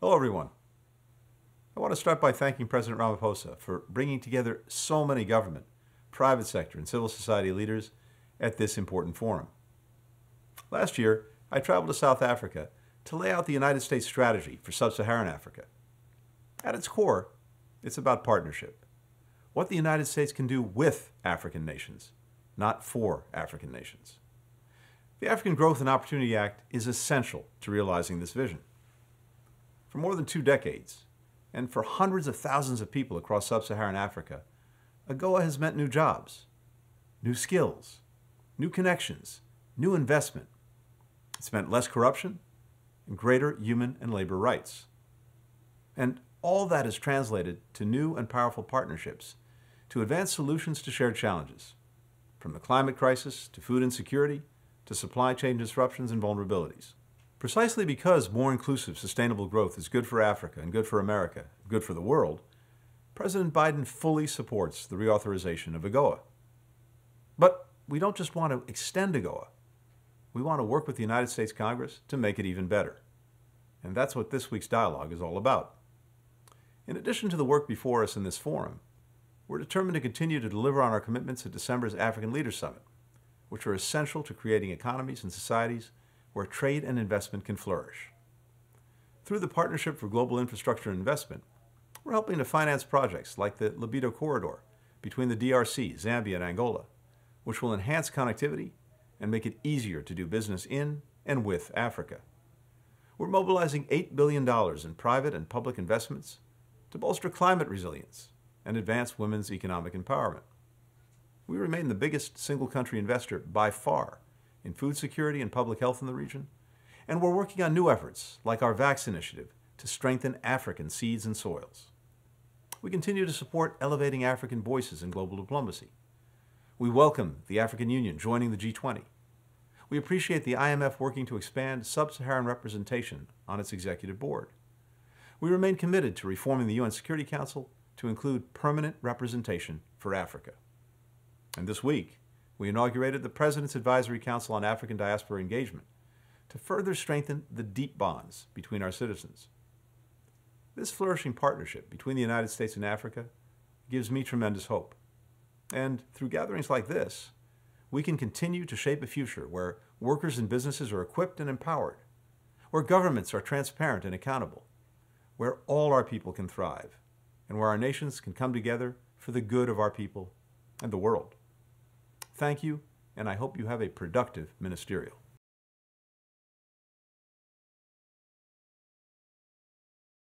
Hello, everyone. I want to start by thanking President Ramaphosa for bringing together so many government, private sector, and civil society leaders at this important forum. Last year, I traveled to South Africa to lay out the United States strategy for sub-Saharan Africa. At its core, it's about partnership. What the United States can do with African nations, not for African nations. The African Growth and Opportunity Act is essential to realizing this vision. For more than 2 decades, and for hundreds of thousands of people across sub-Saharan Africa, AGOA has meant new jobs, new skills, new connections, new investment. It's meant less corruption and greater human and labor rights. And all that is translated to new and powerful partnerships to advance solutions to shared challenges, from the climate crisis to food insecurity to supply chain disruptions and vulnerabilities. Precisely because more inclusive, sustainable growth is good for Africa and good for America, good for the world, President Biden fully supports the reauthorization of AGOA. But we don't just want to extend AGOA. We want to work with the United States Congress to make it even better. And that's what this week's dialogue is all about. In addition to the work before us in this forum, we're determined to continue to deliver on our commitments at December's African Leaders Summit, which are essential to creating economies and societies where trade and investment can flourish. Through the Partnership for Global Infrastructure and Investment, we're helping to finance projects like the Lobito Corridor between the DRC, Zambia, and Angola, which will enhance connectivity and make it easier to do business in and with Africa. We're mobilizing $8 billion in private and public investments to bolster climate resilience and advance women's economic empowerment. We remain the biggest single-country investor by far in food security and public health in the region, and we're working on new efforts like our VAX initiative to strengthen African seeds and soils. We continue to support elevating African voices in global diplomacy. We welcome the African Union joining the G20. We appreciate the IMF working to expand sub-Saharan representation on its executive board. We remain committed to reforming the UN Security Council to include permanent representation for Africa. And this week, we inaugurated the President's Advisory Council on African Diaspora Engagement to further strengthen the deep bonds between our citizens. This flourishing partnership between the United States and Africa gives me tremendous hope. And through gatherings like this, we can continue to shape a future where workers and businesses are equipped and empowered, where governments are transparent and accountable, where all our people can thrive, and where our nations can come together for the good of our people and the world. Thank you, and I hope you have a productive ministerial.